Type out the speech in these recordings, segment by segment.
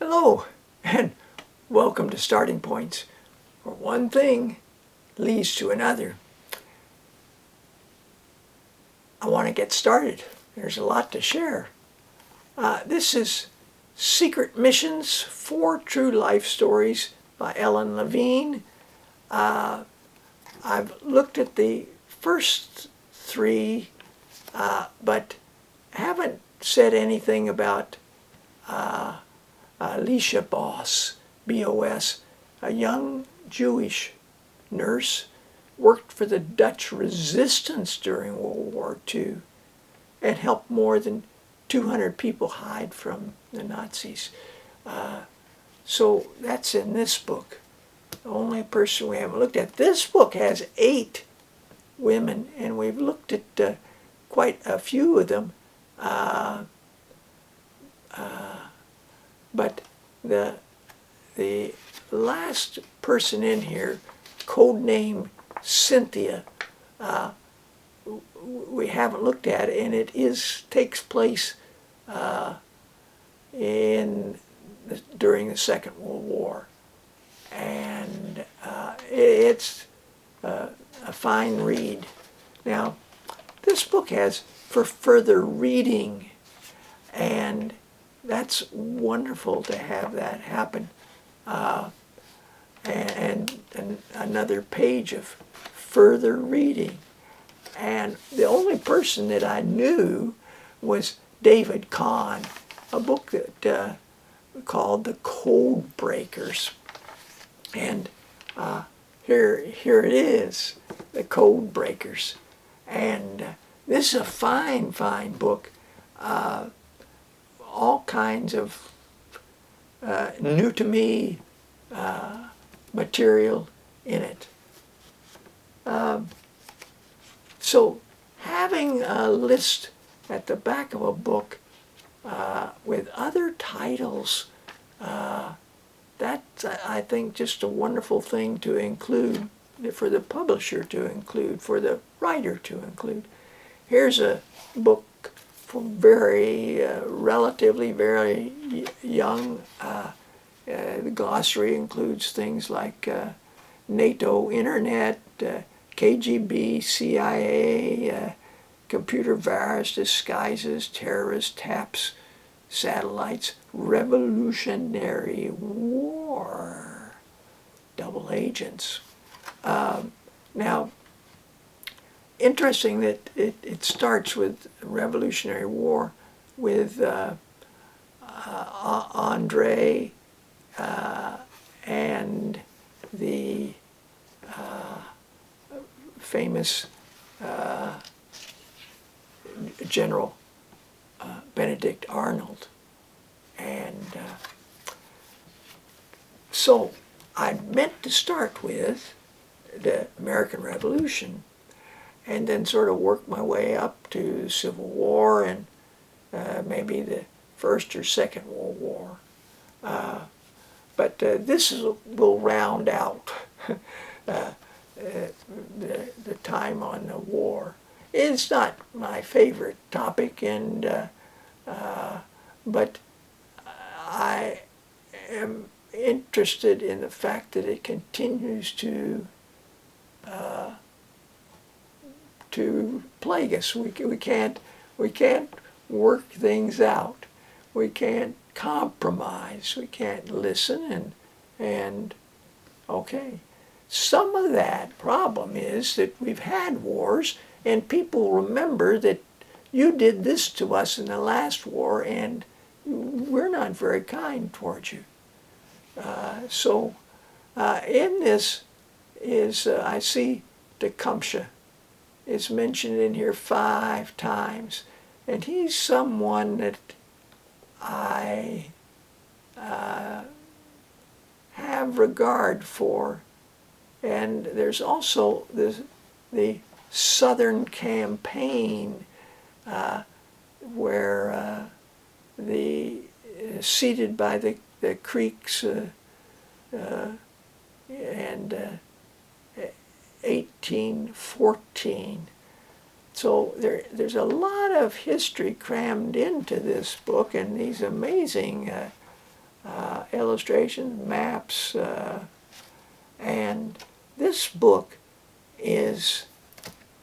Hello, and welcome to Starting Points, where one thing leads to another. I want to get started. There's a lot to share. This is Secret Missions, 4 True Life Stories by Layne. I've looked at the first 3, but haven't said anything about Alicia Boss, B-O-S, a young Jewish nurse, worked for the Dutch resistance during World War II and helped more than 200 people hide from the Nazis. So that's in this book. The only person we haven't looked at. This book has 8 women, and we've looked at quite a few of them. But the last person in here, codename Cynthia, we haven't looked at, and it takes place during the Second World War, and it's a fine read. Now, this book has for further reading, and that's wonderful to have that happen. And another page of further reading. And the only person that I knew was David Kahn, a book that called The Code Breakers. And here it is, The Code Breakers. And this is a fine, fine book. All kinds of new to me material in it. So having a list at the back of a book with other titles, that's, I think, just a wonderful thing to include, for the publisher to include, for the writer to include. Here's a book for relatively very young. The glossary includes things like NATO, Internet, KGB, CIA, computer virus, disguises, terrorist taps, satellites, Revolutionary War, double agents. Now, interesting that it starts with Revolutionary War with Andre and the famous General Benedict Arnold. And so I meant to start with the American Revolution and then sort of work my way up to Civil War and maybe the First or Second World War. But this will round out the time on the war. It's not my favorite topic, and but I am interested in the fact that it continues to plague us. We can't work things out. We can't compromise. We can't listen and okay. Some of that problem is that we've had wars and people remember that you did this to us in the last war and we're not very kind towards you. So in this is, I see Tecumseh is mentioned in here 5 times, and he's someone that I have regard for. And there's also the Southern Campaign where seated by the Creeks and 1814. So there's a lot of history crammed into this book, and these amazing illustrations, maps, and this book is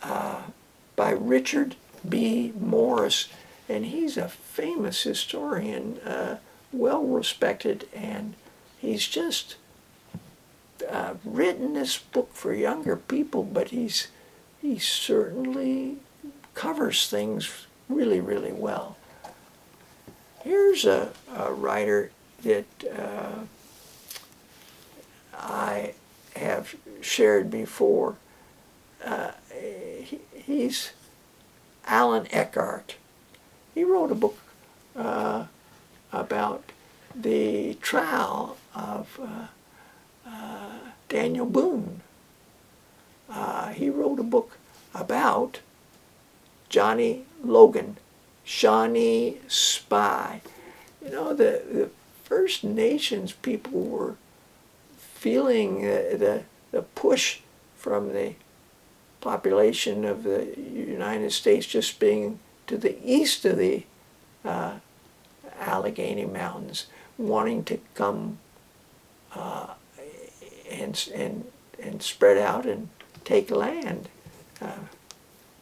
by Richard B. Morris, and he's a famous historian, well respected, and he's just written this book for younger people, but he certainly covers things really, really well. Here's a writer that I have shared before. He's Alan Eckhart. He wrote a book about the trial of Daniel Boone. He wrote a book about Johnny Logan, Shawnee Spy. You know, the First Nations people were feeling the push from the population of the United States just being to the east of the Allegheny Mountains, wanting to come and spread out and take land,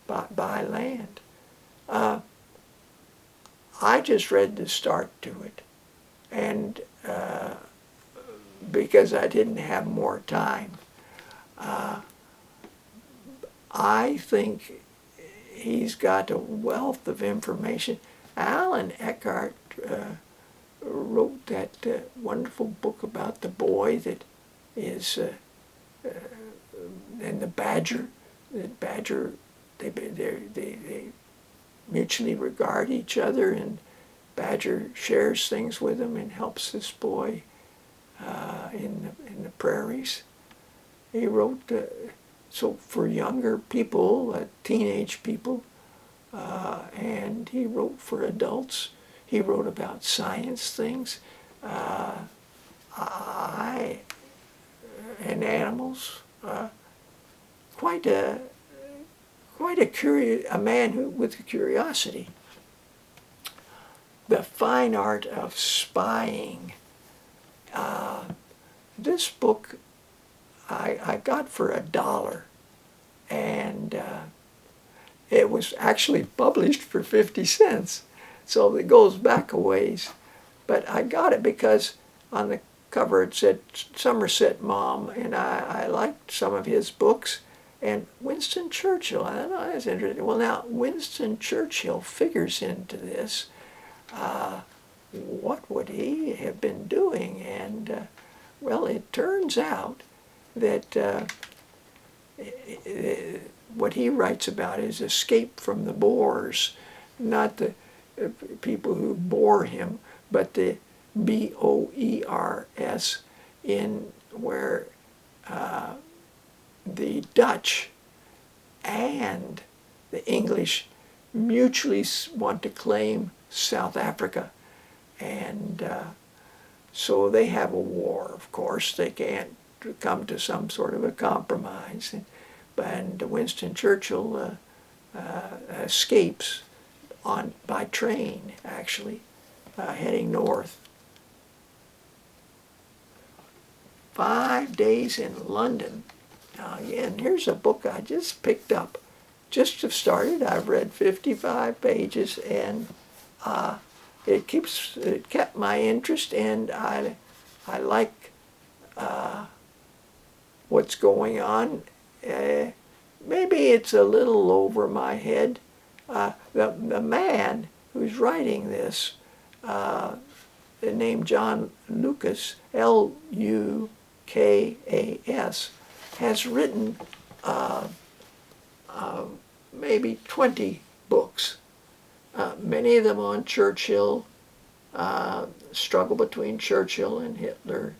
buy land. I just read the start to it, and because I didn't have more time. I think he's got a wealth of information. Alan Eckhart wrote that wonderful book about the boy that is, and the badger. The badger, they mutually regard each other, and badger shares things with him and helps this boy in the prairies. He wrote, so for younger people, teenage people, and he wrote for adults. He wrote about science things, and animals. Quite a man with a curiosity. The Fine Art of Spying. This book I got for $1, and it was actually published for 50 cents, so it goes back a ways. But I got it because on the cover it said Somerset Maugham, and I liked some of his books. And Winston Churchill, I thought that was interesting. Well, now, Winston Churchill figures into this. What would he have been doing? And, well, it turns out that what he writes about is escape from the Boers, not the people who bore him, but the B-O-E-R-S, in where the Dutch and the English mutually want to claim South Africa. And so they have a war, of course. They can't come to some sort of a compromise. And Winston Churchill escapes by train, actually, heading north. 5 days in London. Now again, here's a book I just picked up. Just have started. I've read 55 pages, and it kept my interest, and I like what's going on. Maybe it's a little over my head. The man who's writing this, named John Lucas, L-U-K-A-S, has written maybe 20 books, many of them on Churchill, struggle between Churchill and Hitler,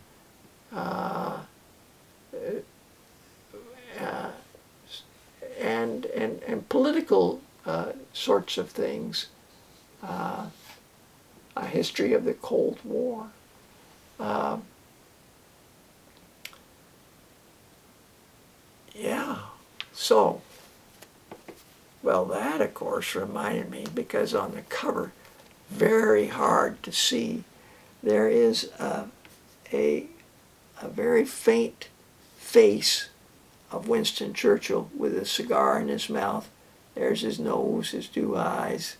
and political sorts of things, a history of the Cold War. Yeah, so, well, that, of course, reminded me, because on the cover, very hard to see, there is a very faint face of Winston Churchill with a cigar in his mouth. There's his nose, his two eyes,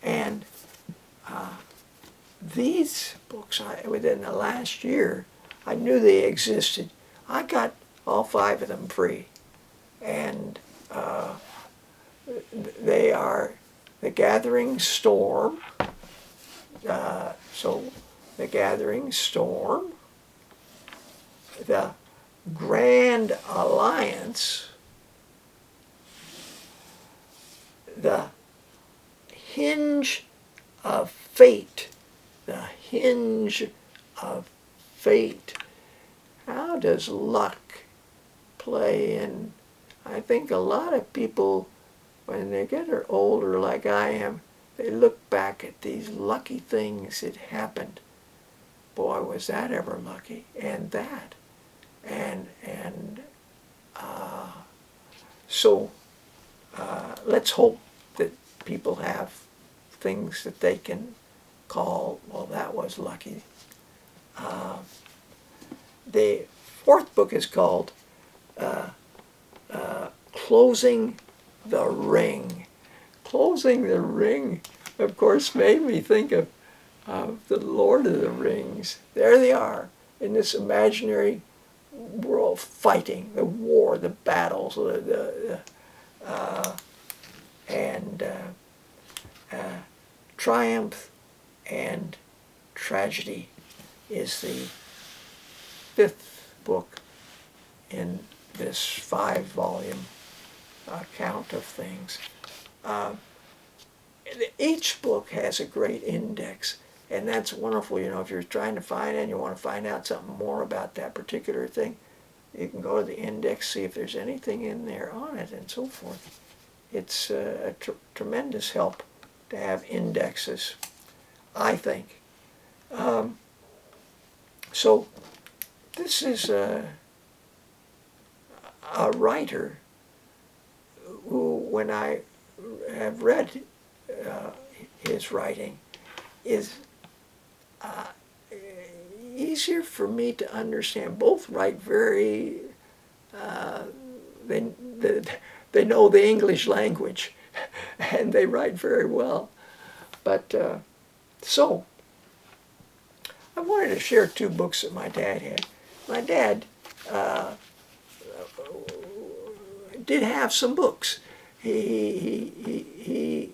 and these books, within the last year, I knew they existed. I got all 5 of them free, and they are The Gathering Storm. So The Gathering Storm, The Grand Alliance, The Hinge of Fate, The Hinge of Fate. How does luck play in? I think a lot of people, when they get older like I am, they look back at these lucky things that happened. Boy, was that ever lucky, and that. So let's hope that people have things that they can call, well, that was lucky. The 4th book is called Closing the Ring. Closing the Ring, of course, made me think of the Lord of the Rings. There they are in this imaginary world, fighting the war, the battles, and triumph and tragedy is the 5th book in this 5-volume account of things. Each book has a great index, and that's wonderful. You know, if you're trying to find it and you want to find out something more about that particular thing, you can go to the index, see if there's anything in there on it, and so forth. It's a tremendous help to have indexes, I think. So this is a writer who, when I have read his writing, is easier for me to understand. Both write very, they know the English language, and they write very well. But so, I wanted to share 2 books that my dad had. My dad did have some books. He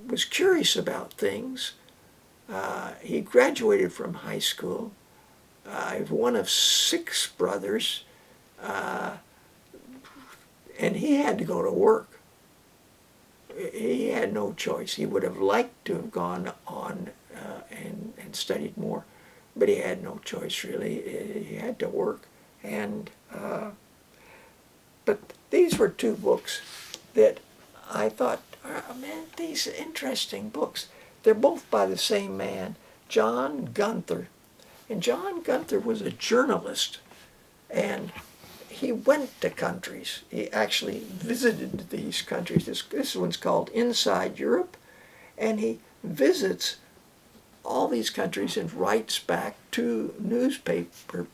was curious about things. He graduated from high school. He's one of 6 brothers, and he had to go to work. He had no choice. He would have liked to have gone on and studied more, but he had no choice, really. He had to work. And but these were 2 books that I thought, oh, man, these are interesting books. They're both by the same man, John Gunther. And John Gunther was a journalist, and he went to countries. He actually visited these countries. This one's called Inside Europe, and he visits all these countries and writes back to newspaper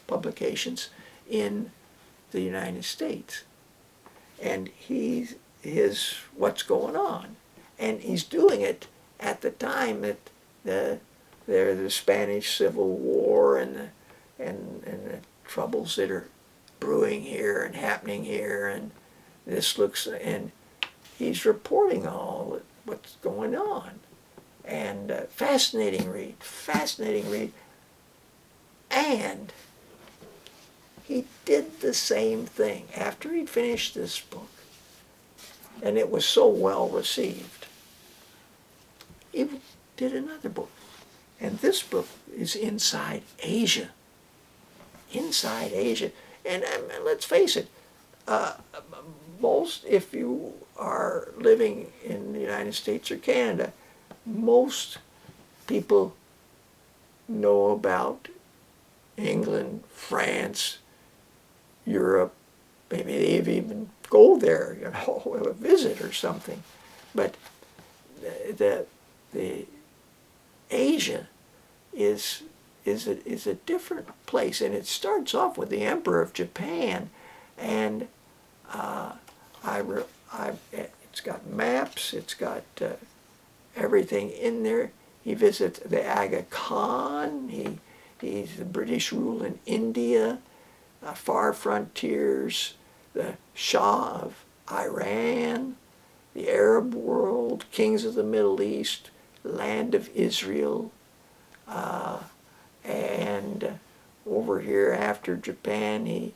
publications in the United States. And he's what's going on. And he's doing it at the time that the Spanish Civil War and the troubles that are brewing here and happening here, and and he's reporting all what's going on. And fascinating read. And he did the same thing after he'd finished this book, and it was so well received. He did another book, and this book is Inside Asia. Inside Asia. And let's face it, if you are living in the United States or Canada, most people know about England, France, Europe. Maybe they even go there, a visit or something. But the Asia is a different place, and it starts off with the Emperor of Japan, and it's got maps, it's got everything in there. He visits the Aga Khan. He's the British rule in India, far frontiers, the Shah of Iran, the Arab world, kings of the Middle East, land of Israel, and over here after Japan,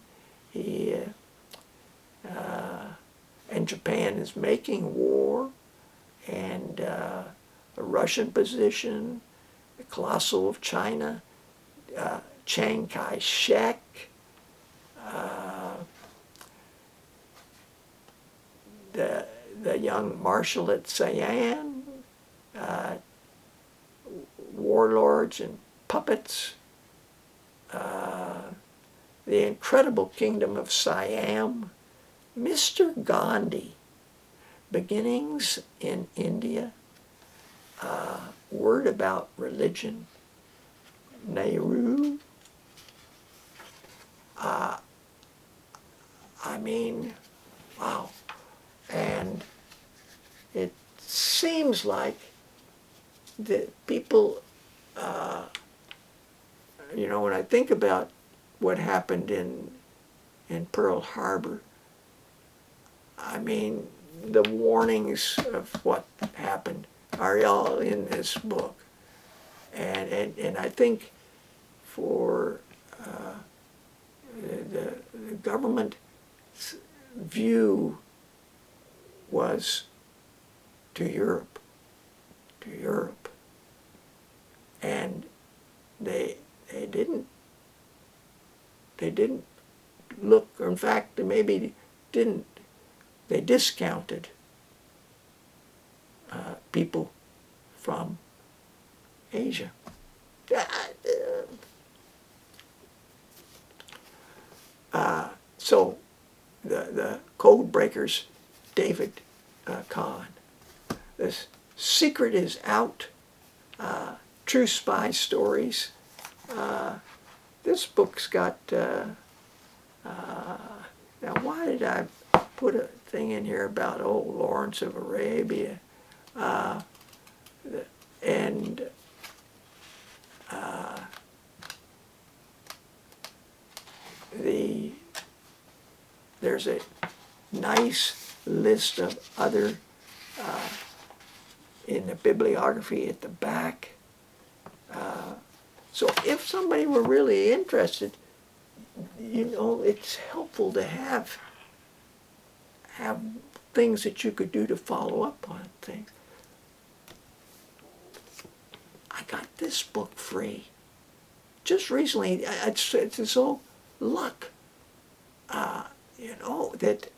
and Japan is making war, and the Russian position, the Colossal of China, Chiang Kai-shek, the young marshal at Siam, warlords and puppets, the incredible kingdom of Siam, Mr. Gandhi, beginnings in India, word about religion, Nehru. I mean, wow. And it seems like that people, when I think about what happened in Pearl Harbor, I mean, the warnings of what happened are all in this book. And I think for the government's view was to Europe. And they didn't look, or in fact, they maybe didn't, they discounted people from Asia. So the code breakers, David Kahn. This secret is out. True spy stories. This book's got. Now, why did I put a thing in here about Lawrence of Arabia? There's a nice list of other in the bibliography at the back. So if somebody were really interested, it's helpful to have things that you could do to follow up on things. I got this book free just recently. It's all luck. That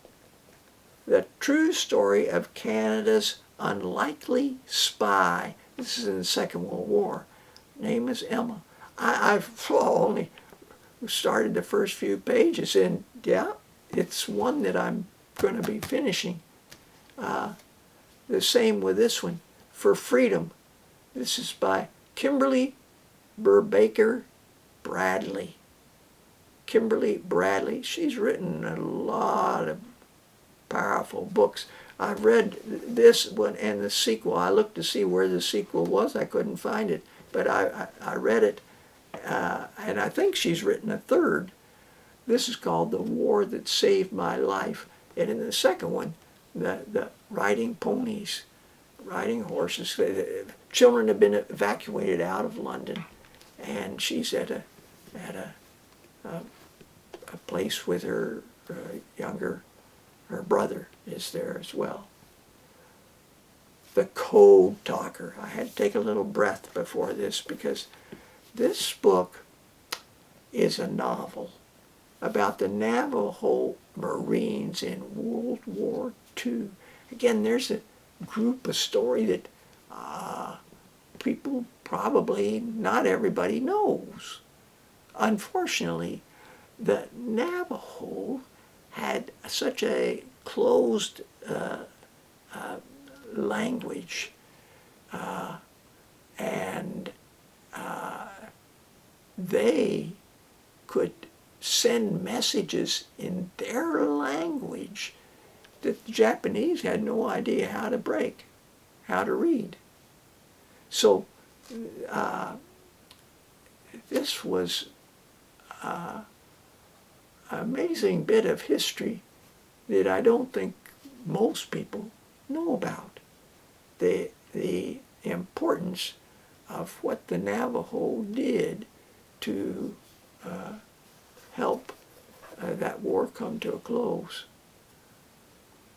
the true story of Canada's unlikely spy. This is in the Second World War. Name is Emma. I've only started the first few pages, and yeah, it's one that I'm going to be finishing. The same with this one, For Freedom. This is by Kimberly Burbaker Bradley. Kimberly Bradley. She's written a lot of powerful books. I've read this one and the sequel. I looked to see where the sequel was. I couldn't find it, but I read it, and I think she's written a third. This is called The War That Saved My Life. And in the second one, the riding ponies, riding horses. Children have been evacuated out of London, and she's at a place with her her brother is there as well. The Code Talker. I had to take a little breath before this, because this book is a novel about the Navajo Marines in World War II. Again, there's a group, a story that people probably, not everybody knows. Unfortunately, the Navajo had such a closed language and they could send messages in their language that the Japanese had no idea how to break, how to read. So this was an amazing bit of history that I don't think most people know about. The importance of what the Navajo did to help that war come to a close.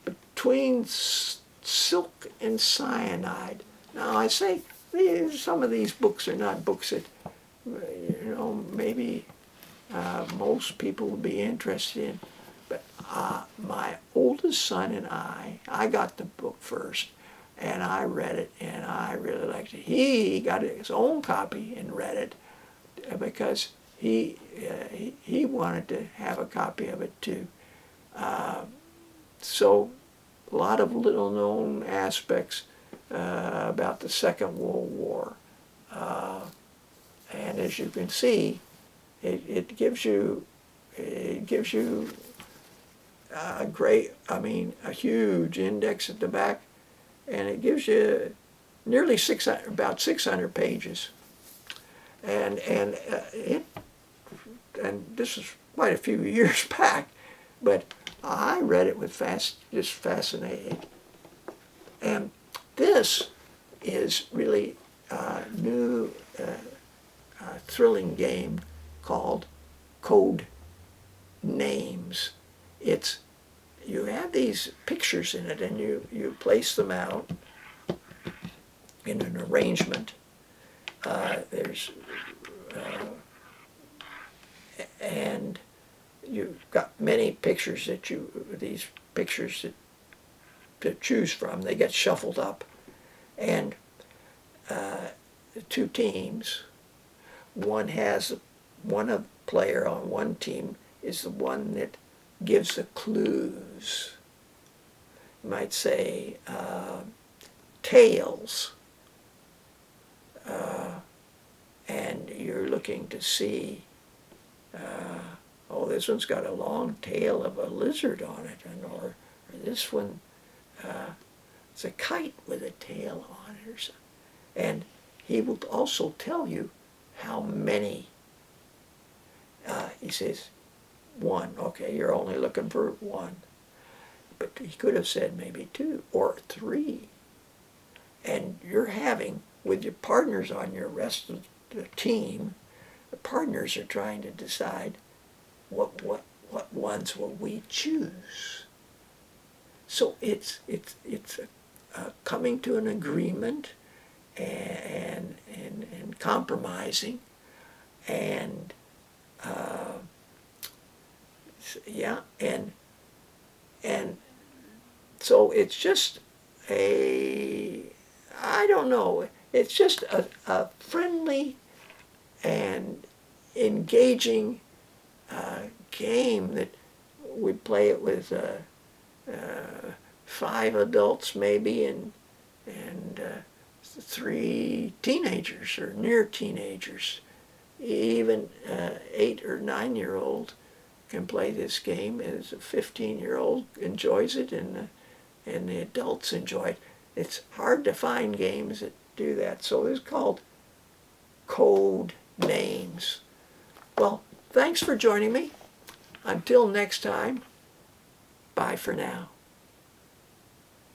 Between silk and cyanide. Now I say some of these books are not books that maybe most people would be interested in. But my oldest son and I got the book first, and I read it, and I really liked it. He got his own copy and read it because he wanted to have a copy of it too. So a lot of little known aspects about the Second World War. And as you can see, it gives you a a huge index at the back, and it gives you nearly about 600 pages. And this is quite a few years back, but I read it with just fascinated. And this is really a new thrilling game called Code Names. You have these pictures in it, and you place them out in an arrangement. And you've got many pictures to choose from. They get shuffled up, and the two teams. One player on one team is the one that gives the clues. You might say tails, and you're looking to see. This one's got a long tail of a lizard on it, or this one, it's a kite with a tail on it, or something. And he will also tell you how many. He says, one. Okay, you're only looking for one. But he could have said maybe two or three. And you're having, with your partners on your rest of the team, the partners are trying to decide what ones will we choose. So it's coming to an agreement and compromising, and and so it's just I don't know, it's just a friendly and engaging game that we play it with 5 adults maybe, and 3 teenagers or near teenagers. Even 8 or 9-year-old can play this game. As a 15-year-old enjoys it, and the adults enjoy it. It's hard to find games that do that. So it's called Code Names. Well, thanks for joining me. Until next time, bye for now.